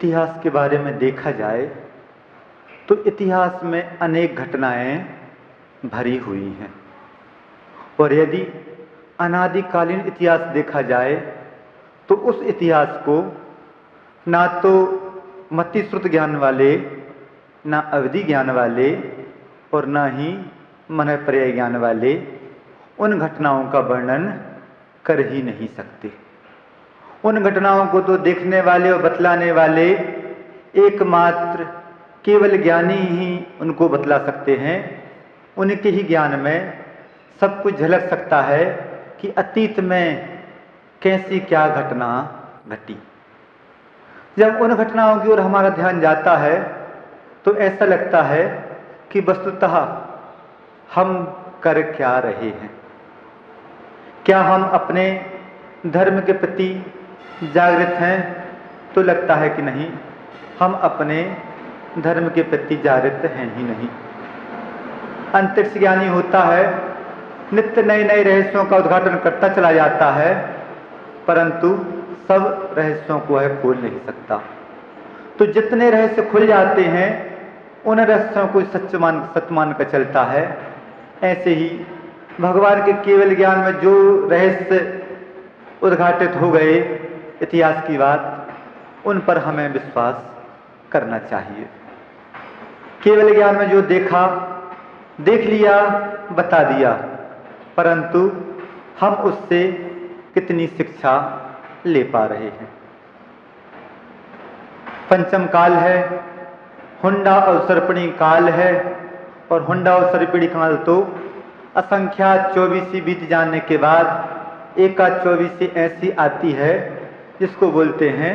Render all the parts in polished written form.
इतिहास के बारे में देखा जाए तो इतिहास में अनेक घटनाएं भरी हुई हैं, और यदि अनादिकालीन इतिहास देखा जाए तो उस इतिहास को ना तो मतिश्रुत ज्ञान वाले, ना अवधि ज्ञान वाले और ना ही मनःपर्याय ज्ञान वाले उन घटनाओं का वर्णन कर ही नहीं सकते। उन घटनाओं को तो देखने वाले और बतलाने वाले एकमात्र केवल ज्ञानी ही उनको बतला सकते हैं। उनके ही ज्ञान में सब कुछ झलक सकता है कि अतीत में कैसी क्या घटना घटी। जब उन घटनाओं की ओर हमारा ध्यान जाता है तो ऐसा लगता है कि वस्तुतः हम कर क्या रहे हैं। क्या हम अपने धर्म के प्रति जागृत हैं? तो लगता है कि नहीं, हम अपने धर्म के प्रति जागृत हैं ही नहीं। अंतरिक्ष ज्ञानी होता है, नित्य नए नए रहस्यों का उद्घाटन करता चला जाता है, परंतु सब रहस्यों को वह खोल नहीं सकता। तो जितने रहस्य खुल जाते हैं उन रहस्यों को सत्य मान कर चलता है। ऐसे ही भगवान के केवल ज्ञान में जो रहस्य उद्घाटित हो गए इतिहास की बात, उन पर हमें विश्वास करना चाहिए। केवल ज्ञान में जो देखा, देख लिया, बता दिया, परंतु हम उससे कितनी शिक्षा ले पा रहे हैं। पंचम काल है, हुंडा अवसर्पणी काल है, और हुंडा अवसर्पणी काल तो असंख्यात 24 बीत जाने के बाद एका 24 ऐसी आती है जिसको बोलते हैं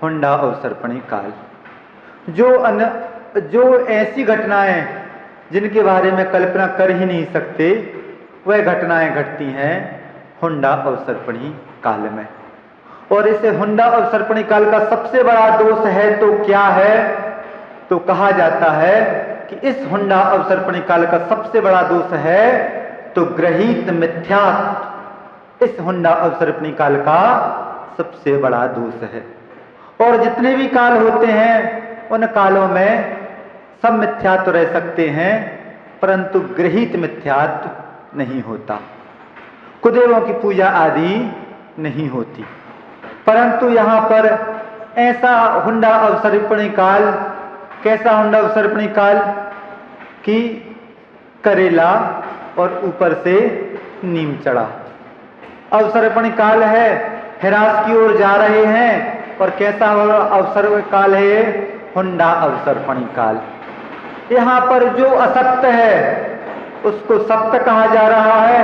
हुंडा अवसर्पणी काल। जो ऐसी घटनाएं जिनके बारे में कल्पना कर ही नहीं सकते, वह घटनाएं घटती हैं हुंडा अवसर्पणी काल में। और इसे हुंडा अवसर्पणी काल का सबसे बड़ा दोष है तो क्या है? तो कहा जाता है कि इस हुंडा अवसर्पणी काल का सबसे बड़ा दोष है तो गृहीत मिथ्यात्व इस हुंडा अवसर्पणी काल का सबसे बड़ा दोष है। और जितने भी काल होते हैं उन कालों में सब मिथ्यात्व रह सकते हैं, परंतु गृहीत मिथ्यात्व नहीं होता। कुदेवों की पूजा आदि नहीं होती। परंतु यहाँ पर ऐसा हुंडा अवसर्पणी काल, कैसा हुंडा अवसर्पणी काल कि करेला और ऊपर से नीम चढ़ा। अवसर्पणी काल है, हिरास की ओर जा रहे हैं, और कैसा अवसर्पणी काल है ये? हुंडा अवसर्पणी काल। यहाँ पर जो असत्य है उसको सत्य कहा जा रहा है,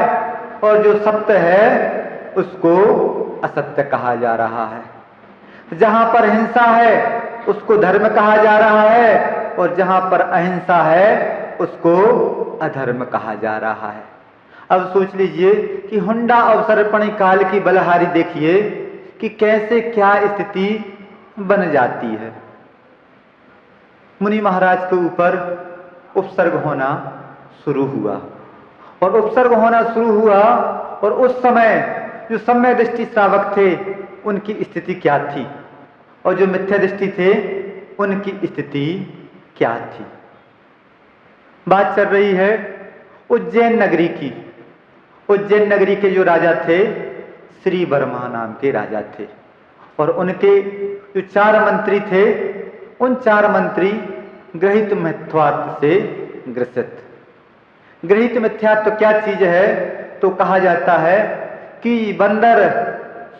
और जो सत्य है उसको असत्य कहा जा रहा है। जहां पर हिंसा है उसको धर्म कहा जा रहा है, और जहां पर अहिंसा है उसको अधर्म कहा जा रहा है। अब सोच लीजिए कि हुंडा अवसर्पणी काल की बलहारी देखिए कि कैसे क्या स्थिति बन जाती है। मुनि महाराज के ऊपर उपसर्ग होना शुरू हुआ, और उपसर्ग होना शुरू हुआ, और उस समय जो सम्यक दृष्टि श्रावक थे उनकी स्थिति क्या थी, और जो मिथ्या दृष्टि थे उनकी स्थिति क्या थी। बात चल रही है उज्जैन नगरी की। उज्जैन नगरी के जो राजा थे श्री वर्मा नाम के राजा थे, और उनके जो 4 मंत्री थे उन 4 मंत्री गृहीत मिथ्यात्व से ग्रसित। गृहीत मिथ्यात्व क्या चीज है? तो कहा जाता है कि बंदर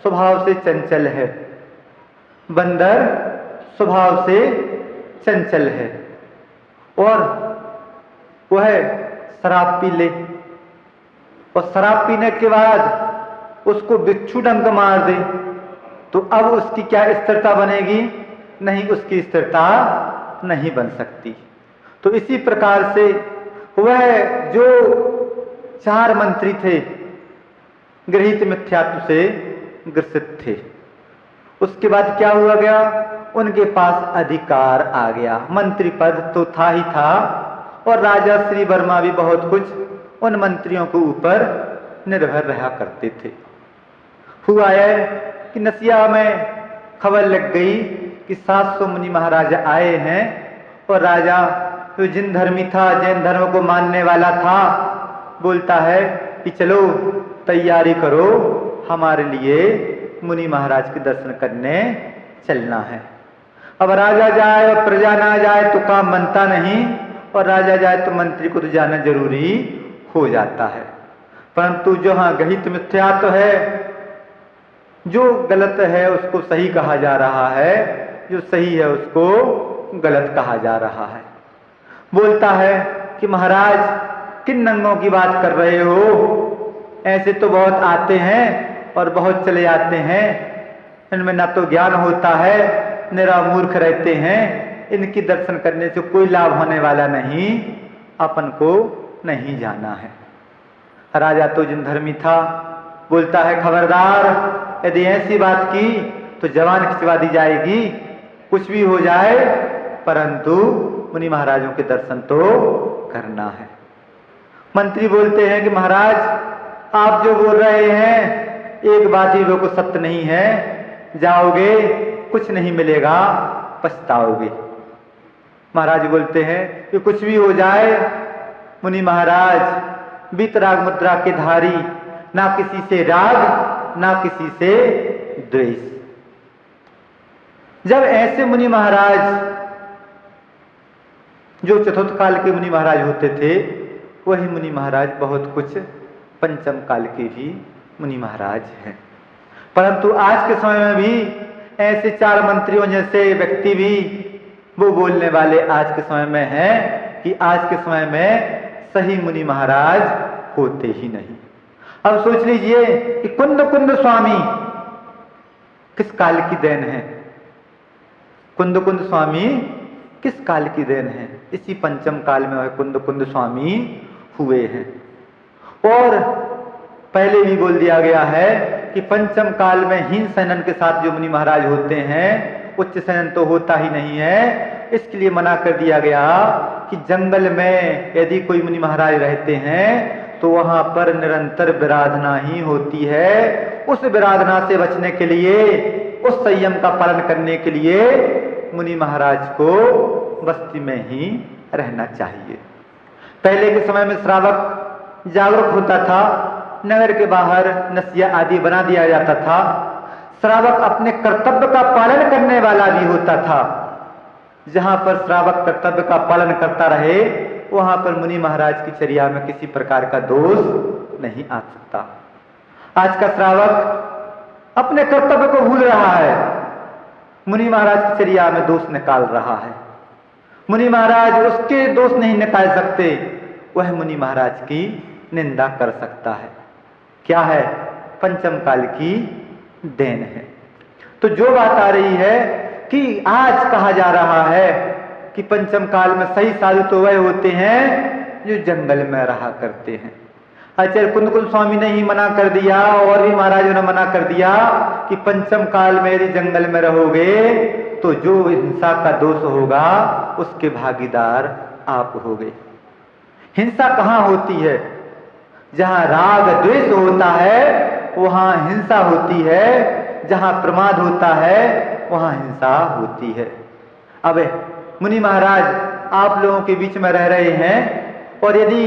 स्वभाव से चंचल है, बंदर स्वभाव से चंचल है, और वह शराब पी ले, और शराब पीने के बाद उसको बिच्छू डंक मार दे, तो अब उसकी क्या स्थिरता बनेगी? नहीं, उसकी स्थिरता नहीं बन सकती। तो इसी प्रकार से वह जो 4 मंत्री थे गृहीत मिथ्यात्व से ग्रसित थे। उसके बाद क्या हुआ गया? उनके पास अधिकार आ गया। मंत्री पद तो था ही था, और राजा श्री वर्मा भी बहुत कुछ उन मंत्रियों के ऊपर निर्भर रहा करते थे। हुआ है कि नसिया में खबर लग गई कि 700 मुनि महाराज आए हैं और राजा जो जिन धर्मी था, जैन धर्म को मानने वाला था, बोलता है कि चलो तैयारी करो, हमारे लिए मुनि महाराज के दर्शन करने चलना है। अब राजा जाए और प्रजा ना जाए तो काम बनता नहीं, और राजा जाए तो मंत्री को तो जाना जरूरी हो जाता है। परंतु जो हाँ गहित मिथ्यात्व है, जो गलत है उसको सही कहा जा रहा है, जो सही है उसको गलत कहा जा रहा है। बोलता है कि महाराज किन नंगों की बात कर रहे हो, ऐसे तो बहुत आते हैं और बहुत चले जाते हैं, इनमें ना तो ज्ञान होता है, निरा मूर्ख रहते हैं, इनकी दर्शन करने से कोई लाभ होने वाला नहीं, अपन को नहीं जाना है। राजा तो जिन धर्मी था, बोलता है खबरदार, यदि ऐसी बात की तो जवान खिंचवा दी जाएगी, कुछ भी हो जाए, परंतु मुनि महाराजों के दर्शन तो करना है। मंत्री बोलते हैं कि महाराज आप जो बोल रहे हैं एक बात ही वो को सत्य नहीं है, जाओगे कुछ नहीं मिलेगा, पछताओगे। महाराज बोलते हैं कि कुछ भी हो जाए मुनि महाराज वीतराग मुद्रा के धारी, ना किसी से राग ना किसी से द्वेष। जब ऐसे मुनि महाराज जो चतुर्थ काल के मुनि महाराज होते थे, वही मुनि महाराज बहुत कुछ पंचम काल के भी मुनि महाराज हैं। परंतु आज के समय में भी ऐसे 4 मंत्रियों जैसे व्यक्ति भी वो बोलने वाले आज के समय में हैं कि आज के समय में सही मुनि महाराज होते ही नहीं। अब सोच लीजिए कि कुंद कुंद स्वामी किस काल की देन है, कुंद कुंद स्वामी किस काल की देन है, इसी पंचम काल में वह कुंद कुंद स्वामी हुए हैं। और पहले भी बोल दिया गया है कि पंचम काल में हीन सैनन के साथ जो मुनि महाराज होते हैं, उच्च सैनन तो होता ही नहीं है। इसके लिए मना कर दिया गया कि जंगल में यदि कोई मुनि महाराज रहते हैं तो वहां पर निरंतर विराधना ही होती है। उस विराधना से बचने के लिए, उस संयम का पालन करने के लिए मुनि महाराज को बस्ती में ही रहना चाहिए। पहले के समय में श्रावक जागरूक होता था, नगर के बाहर नसिया आदि बना दिया जाता था। श्रावक अपने कर्तव्य का पालन करने वाला भी होता था। जहां पर श्रावक कर्तव्य का पालन करता रहे, वहां पर मुनि महाराज की चर्या में किसी प्रकार का दोष नहीं आ सकता। आज का श्रावक अपने कर्तव्य को भूल रहा है, मुनि महाराज की चर्या में दोष निकाल रहा है। मुनि महाराज उसके दोष नहीं निकाल सकते, वह मुनि महाराज की निंदा कर सकता है। क्या है? पंचम काल की देन है। तो जो बात आ रही है कि आज कहा जा रहा है कि पंचम काल में सही साधु तो वह होते हैं जो जंगल में रहा करते हैं। आचार्य कुंद कुंद स्वामी ने ही मना कर दिया और भी महाराजों ने मना कर दिया कि पंचम काल में यदि जंगल में रहोगे तो जो हिंसा का दोष होगा उसके भागीदार आप होगे। हिंसा कहाँ होती है? जहां राग द्वेष होता है वहां हिंसा होती है, जहां प्रमाद होता है वहां हिंसा होती है। अब मुनि महाराज आप लोगों के बीच में रह रहे हैं और यदि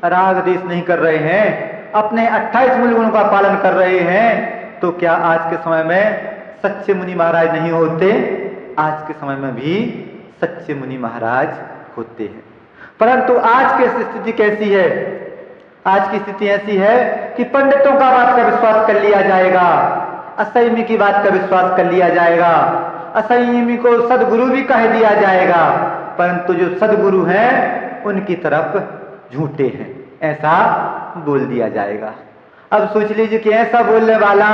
राग द्वेष नहीं कर रहे हैं, अपने 28 मूल गुणों का पालन कर रहे हैं, तो क्या आज के समय में सच्चे मुनि महाराज नहीं होते? आज के समय में भी सच्चे मुनि महाराज होते हैं। परंतु आज की स्थिति कैसी है? आज की स्थिति ऐसी है कि पंडितों का बात का विश्वास कर लिया जाएगा, असंयमी की बात का विश्वास कर लिया जाएगा, असंयमी को सदगुरु भी कह दिया जाएगा, परंतु जो सदगुरु हैं उनकी तरफ झूठे हैं, ऐसा बोल दिया जाएगा। अब सोच लीजिए कि ऐसा बोलने वाला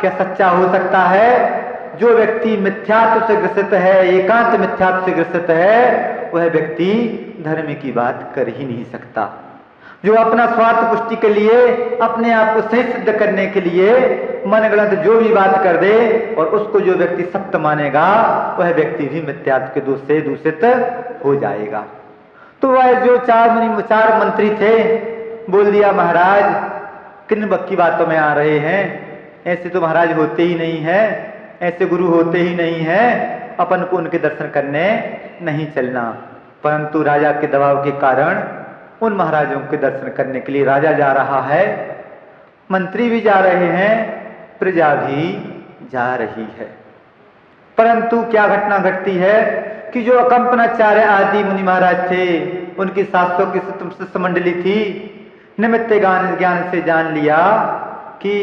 क्या सच्चा हो सकता है? जो व्यक्ति मिथ्यात्व से ग्रसित है, एकांत मिथ्यात्व से ग्रसित है, वह व्यक्ति धर्म की बात कर ही नहीं सकता। जो अपना स्वार्थ पुष्टि के लिए, अपने आप को सही सिद्ध करने के लिए मनगढ़ंत जो भी बात कर दे और उसको जो व्यक्ति सत्य मानेगा, वह व्यक्ति भी मिथ्यात्व के दोष से दूषित हो जाएगा। तो वह जो चार मंत्री थे, बोल दिया महाराज किन बक्की बातों में आ रहे हैं, ऐसे तो महाराज होते ही नहीं है, ऐसे गुरु होते ही नहीं है, अपन को उनके दर्शन करने नहीं चलना। परंतु राजा के दबाव के कारण उन महाराजों के दर्शन करने के लिए राजा जा रहा है, मंत्री भी जा रहे हैं, प्रजा भी जा रही है। परंतु क्या घटना घटती है कि जो अकंपनाचार्य आदि मुनि महाराज थे, उनकी 700 की शिष्यमंडली थी, निमित्त ज्ञान से जान लिया कि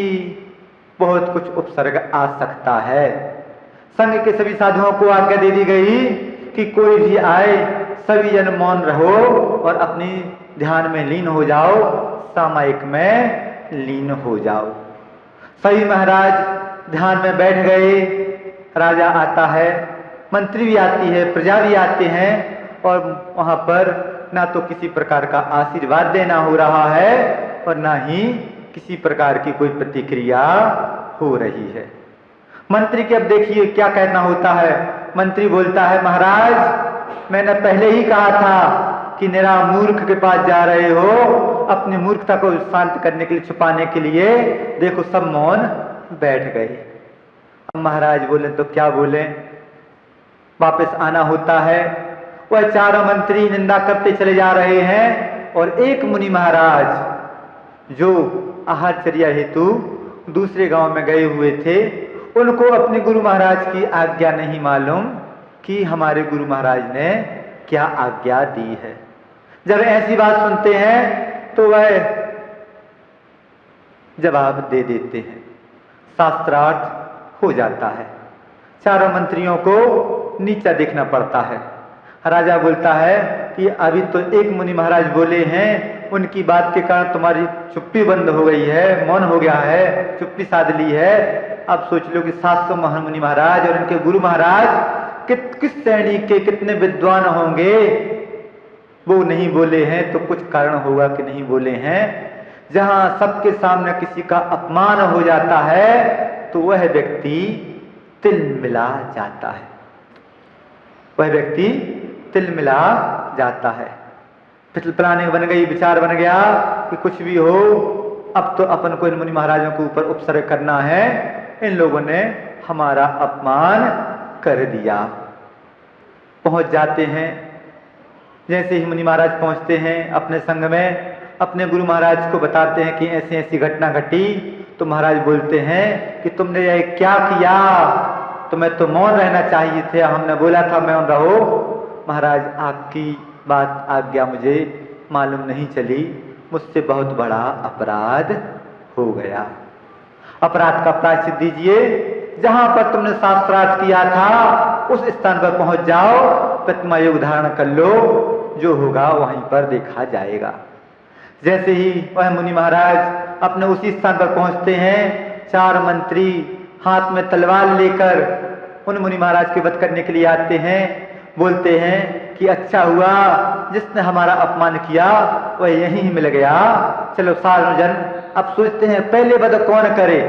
बहुत कुछ उपसर्ग आ सकता है। संघ के सभी साधुओं को आज्ञा दे दी गई कि कोई भी आए, सभी जन मौन रहो और अपनी ध्यान में लीन हो जाओ, सामायिक में लीन हो जाओ। सभी महाराज ध्यान में बैठ गए। राजा आता है, मंत्री भी आती है, प्रजा भी आते हैं और वहां पर ना तो किसी प्रकार का आशीर्वाद देना हो रहा है और ना ही किसी प्रकार की कोई प्रतिक्रिया हो रही है। मंत्री के अब देखिए क्या कहना होता है। मंत्री बोलता है, महाराज मैंने पहले ही कहा था कि निरा मूर्ख के पास जा रहे हो, अपनी मूर्खता को शांत करने के लिए, छुपाने के लिए। देखो सब मौन बैठ गए। अब महाराज बोले तो क्या बोले, वापस आना होता है। वह चारों मंत्री निंदा करते चले जा रहे हैं और एक मुनि महाराज जो आहारचर्या हेतु दूसरे गांव में गए हुए थे, उनको अपने गुरु महाराज की आज्ञा नहीं मालूम कि हमारे गुरु महाराज ने क्या आज्ञा दी है। जब ऐसी बात सुनते हैं तो वह जवाब दे देते हैं, शास्त्रार्थ हो जाता है। चारों मंत्रियों को नीचा देखना पड़ता है। राजा बोलता है कि अभी तो एक मुनि महाराज बोले हैं, उनकी बात के कारण तुम्हारी चुप्पी बंद हो गई है, मौन हो गया है, चुप्पी साध ली है। अब सोच लो कि 700 महान मुनि महाराज और उनके गुरु महाराज किस श्रेणी के, कितने विद्वान होंगे। वो नहीं बोले हैं तो कुछ कारण होगा कि नहीं बोले हैं। जहां सबके सामने किसी का अपमान हो जाता है तो वह व्यक्ति तिलमिला जाता है, वह व्यक्ति तिलमिला जाता है। प्लानिंग बन गई, विचार बन गया कि कुछ भी हो, अब तो अपन को इन मुनि महाराजों के ऊपर उपसर्ग करना है। इन लोगों ने हमारा अपमान कर दिया। पहुंच जाते हैं। जैसे ही मुनि महाराज पहुंचते हैं अपने संघ में, अपने गुरु महाराज को बताते हैं कि ऐसी ऐसी घटना घटी, तो महाराज बोलते हैं कि तुमने यह क्या किया, तुम्हें तो मौन रहना चाहिए थे, हमने बोला था मौन रहो। महाराज आपकी बात आज्ञा मुझे मालूम नहीं चली, मुझसे बहुत बड़ा अपराध हो गया, अपराध का प्रायश्चित दीजिए। जहां पर तुमने शास्त्रार्थ किया था उस स्थान पर पहुंच जाओ, प्रतिमा योग धारण कर लो, जो होगा वहीं पर देखा जाएगा। जैसे ही वह मुनि महाराज अपने उसी स्थान पर पहुंचते हैं, 4 मंत्री हाथ में तलवार लेकर उन मुनि महाराज के वध करने के लिए आते हैं। बोलते हैं कि अच्छा हुआ जिसने हमारा अपमान किया वह यहीं मिल गया, चलो साधु जन अब सोचते हैं पहले वध कौन करे।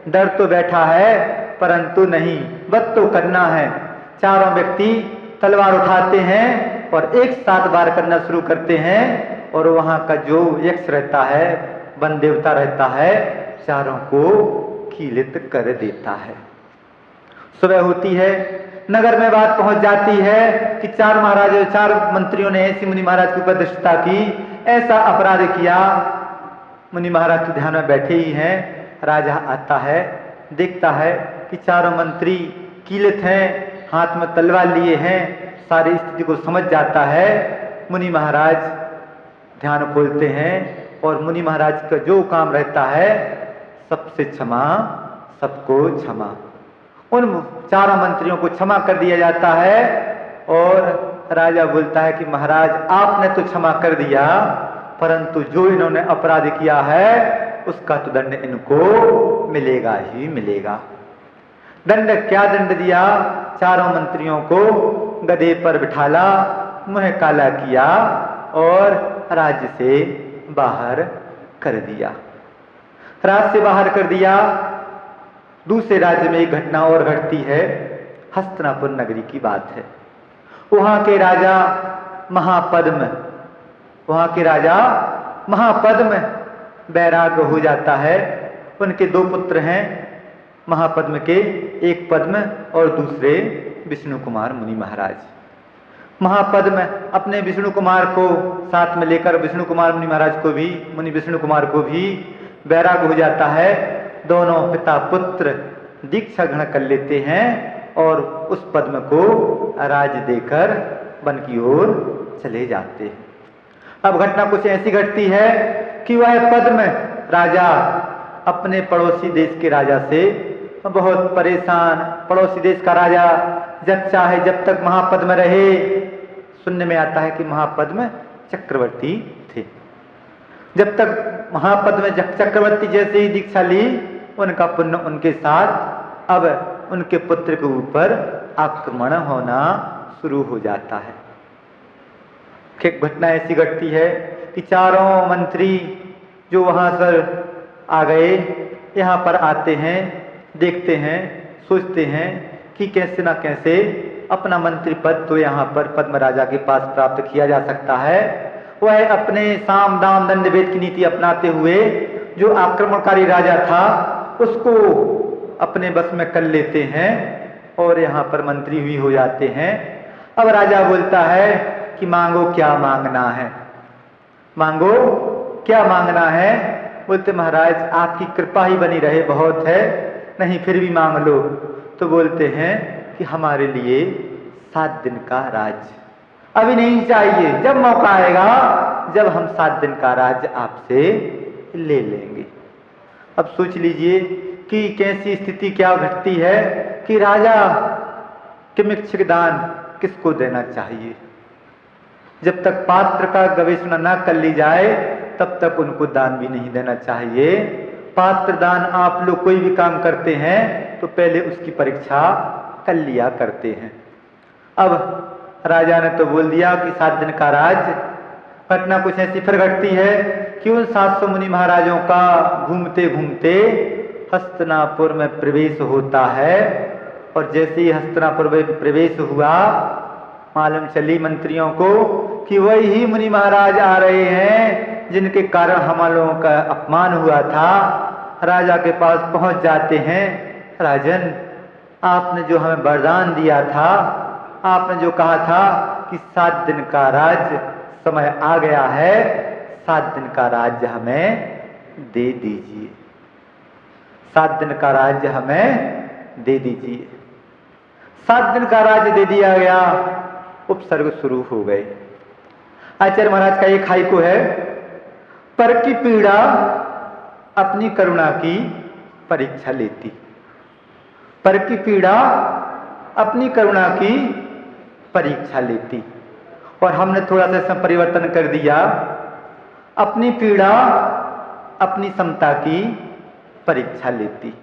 डर तो बैठा है परंतु नहीं, वध तो करना है। चारों व्यक्ति तलवार उठाते हैं और एक साथ वार करना शुरू करते हैं और वहां का जो यक्ष रहता है, वन देवता रहता है, चारों को कीलित कर देता है। सुबह होती है, नगर में बात पहुंच जाती है कि 4 मंत्रियों ने ऐसी मुनि महाराज की ऊपर दृष्टता की, ऐसा अपराध किया। मुनि महाराज तो ध्यान में बैठे ही हैं। राजा आता है, देखता है कि 4 मंत्री कीलित हैं, हाथ में तलवार लिए हैं, सारी स्थिति को समझ जाता है। मुनि महाराज ध्यान खोलते हैं और मुनि महाराज का जो काम रहता है, सबसे क्षमा, सबको क्षमा। उन 4 मंत्रियों को क्षमा कर दिया जाता है और राजा बोलता है कि महाराज आपने तो क्षमा कर दिया, परंतु जो इन्होंने अपराध किया है उसका तो दंड इनको मिलेगा ही मिलेगा। दंड क्या दंड दिया? 4 मंत्रियों को गधे पर बिठाला, मुंह काला किया और राज्य से बाहर कर दिया। राज्य से बाहर कर दिया। दूसरे राज्य में एक घटना और घटती है। हस्तिनापुर नगरी की बात है। वहां के राजा महापद्म वैराग्य हो जाता है। उनके 2 पुत्र हैं, महापद्म के, एक पद्म और दूसरे विष्णु कुमार मुनि महाराज। महापद्म अपने विष्णु कुमार को साथ में लेकर विष्णु कुमार मुनि महाराज को भी, मुनि विष्णु कुमार को भी वैराग हो जाता है। दोनों पिता पुत्र दीक्षा ग्रहण कर लेते हैं और उस पद्म को राज देकर वन की ओर चले जाते हैं। अब घटना कुछ ऐसी घटती है कि वह पद्म राजा अपने पड़ोसी देश के राजा से बहुत परेशान, पड़ोसी देश का राजा जब चाहे जब तक महापद्म रहे, सुनने में आता है कि महापद्म चक्रवर्ती थे, जब तक महापद्म चक्रवर्ती जैसे ही दीक्षा ली, उनका पुण्य उनके साथ अब उनके पुत्र के ऊपर आक्रमण होना शुरू हो जाता है। एक घटना ऐसी घटती है कि चारों मंत्री जो वहां पर आ गए, यहाँ पर आते हैं, देखते हैं, सोचते हैं कि कैसे ना कैसे अपना मंत्री पद तो यहाँ पर पद्म राजा के पास प्राप्त किया जा सकता है। वह अपने साम दाम दंड भेद की नीति अपनाते हुए जो आक्रमणकारी राजा था उसको अपने बस में कर लेते हैं और यहाँ पर मंत्री भी हो जाते हैं। अब राजा बोलता है कि मांगो क्या मांगना है, मांगो क्या मांगना है। बोलते महाराज आपकी कृपा ही बनी रहे बहुत है, नहीं फिर भी मांग लो। तो बोलते हैं कि हमारे लिए 7 दिन का राज्य अभी नहीं चाहिए, जब मौका आएगा जब हम 7 दिन का राज्य आपसे ले लेंगे। अब सोच लीजिए कि कैसी स्थिति क्या घटती है कि राजा किमिच्छिक दान किसको देना चाहिए। जब तक पात्र का गवेषणा न कर ली जाए तब तक उनको दान भी नहीं देना चाहिए। पात्र दान आप लोग कोई भी काम करते हैं तो पहले उसकी परीक्षा कर लिया करते हैं। अब राजा ने तो बोल दिया कि 7 दिन का राज्य। घटना कुछ ऐसी फिर घटती है कि उन 700 मुनि महाराजों का घूमते घूमते हस्तिनापुर में प्रवेश होता है और जैसे ही हस्तिनापुर में प्रवेश हुआ, मालूम चली मंत्रियों को कि वही मुनि महाराज आ रहे हैं जिनके कारण हम लोगों का अपमान हुआ था। राजा के पास पहुंच जाते हैं, राजन आपने जो हमें वरदान दिया था, आपने जो कहा था कि 7 दिन का राज्य समय आ गया है, 7 दिन का राज्य हमें दे दीजिए, 7 दिन का राज्य हमें दे दीजिए। 7 दिन का राज्य दे दिया गया। उपसर्ग शुरू हो गए। आचार्य महाराज का एक हाइको है, पर की पीड़ा अपनी करुणा की परीक्षा लेती, पर की पीड़ा अपनी करुणा की परीक्षा लेती। और हमने थोड़ा सा इसमें परिवर्तन कर दिया, अपनी पीड़ा अपनी समता की परीक्षा लेती।